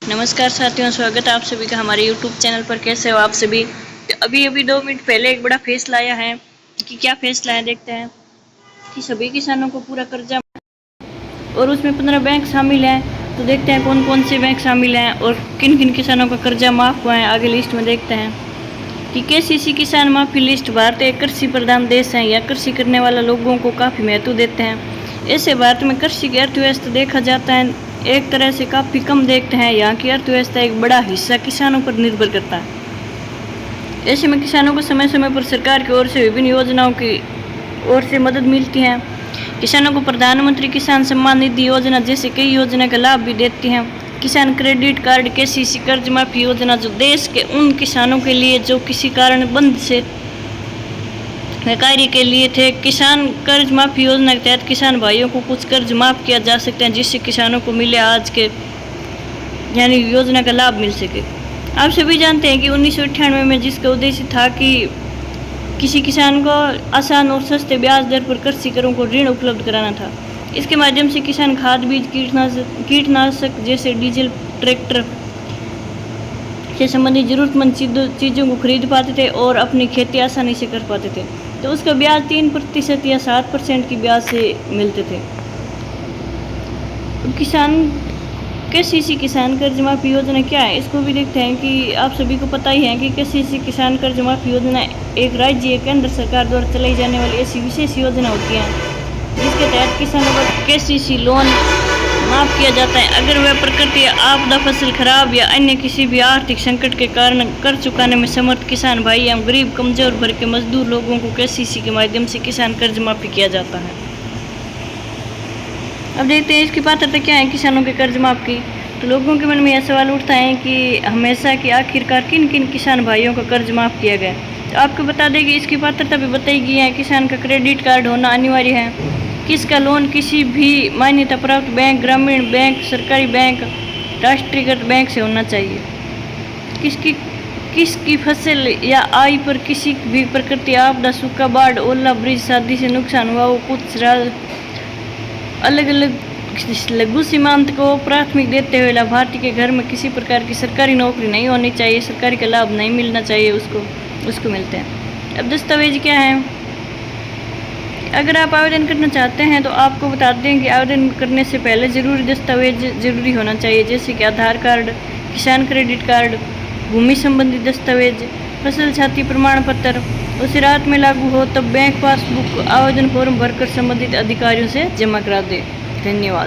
नमस्कार साथियों, स्वागत है आप सभी का हमारे YouTube चैनल पर। कैसे हो आप सभी। तो अभी 2 मिनट पहले एक बड़ा फैसला आया है कि क्या फैसला है देखते हैं। कि सभी किसानों को पूरा कर्जा और उसमें 15 बैंक शामिल हैं। तो देखते हैं कौन कौन से बैंक शामिल हैं और किन किन किसानों का कर्जा माफ़ हुआ है। आगे लिस्ट में देखते हैं कि KCC किसान माफ़ी लिस्ट। भारत एक कृषि प्रधान देश है, या कृषि करने वाले लोगों को काफ़ी महत्व देते हैं। ऐसे भारत में कृषि की अर्थव्यवस्था देखा जाता है एक तरह से काफ़ी कम देखते हैं। यहाँ की अर्थव्यवस्था एक बड़ा हिस्सा किसानों पर निर्भर करता है। ऐसे में किसानों को समय समय पर सरकार की ओर से विभिन्न योजनाओं की ओर से मदद मिलती है। किसानों को प्रधानमंत्री किसान सम्मान निधि योजना जैसे कई योजना का लाभ भी देती हैं। किसान क्रेडिट कार्ड, KCC कर्ज माफी योजना जो देश के उन किसानों के लिए जो किसी कारण बंद से कार्य के लिए थे। किसान कर्ज माफी योजना के तहत किसान भाइयों को कुछ कर्ज माफ किया जा सकता है, जिससे किसानों को मिले आज के यानी योजना का लाभ मिल सके। आप सभी जानते हैं कि 1998 में जिसका उद्देश्य था कि किसी किसान को आसान और सस्ते ब्याज दर पर कृषि करों को ऋण उपलब्ध कराना था। इसके माध्यम से किसान खाद, बीज, कीटनाशक जैसे डीजल, ट्रैक्टर से संबंधित जरूरतमंद चीज़ों को खरीद पाते थे और अपनी खेती आसानी से कर पाते थे। तो उसका ब्याज 3% या 7% की ब्याज से मिलते थे। किसान KCC किसान कर्ज माफी योजना क्या है, इसको भी देखते हैं। कि आप सभी को पता ही है कि KCC किसान कर्ज माफी योजना एक राज्य या केंद्र सरकार द्वारा चलाई जाने वाली ऐसी विशेष योजना होती है जिसके तहत किसानों का KCC लोन माफ किया जाता है अगर वह प्रकृति आपदा, फसल खराब या अन्य किसी भी आर्थिक संकट के कारण कर चुकाने में समर्थ किसान भाई एवं गरीब, कमजोर वर्ग के मजदूर लोगों को KCC के माध्यम से किसान कर्ज माफी किया जाता है। अब देखते हैं इसकी पात्रता क्या है किसानों के कर्ज माफ की। तो लोगों के मन में यह सवाल उठता है कि हमेशा कि आखिरकार किन किन किसान भाइयों का कर्ज माफ किया गया। तो आपको बता दें कि इसकी पात्रता भी बताई गई है। किसान का क्रेडिट कार्ड होना अनिवार्य है। किसका लोन किसी भी मान्यता प्राप्त बैंक, ग्रामीण बैंक, सरकारी बैंक, राष्ट्रीयकृत बैंक से होना चाहिए। किसकी फसल या आय पर किसी भी प्रकृति आपदा, सूखा, बाढ़, ओला वृष्टि आदि से नुकसान हुआ हो। कुछ अलग अलग लघु सीमांत को प्राथमिक देते हुए लाभार्थी के घर में किसी प्रकार की सरकारी नौकरी नहीं होनी चाहिए, सरकारी का लाभ नहीं मिलना चाहिए, उसको मिलते हैं। अब दस्तावेज क्या है। अगर आप आवेदन करना चाहते हैं तो आपको बता दें कि आवेदन करने से पहले जरूरी दस्तावेज जरूरी होना चाहिए, जैसे कि आधार कार्ड, किसान क्रेडिट कार्ड, भूमि संबंधी दस्तावेज, फसल क्षति प्रमाण पत्र। उसी रात में लागू हो तब बैंक पासबुक आवेदन फॉर्म भरकर संबंधित अधिकारियों से जमा करा दें। धन्यवाद।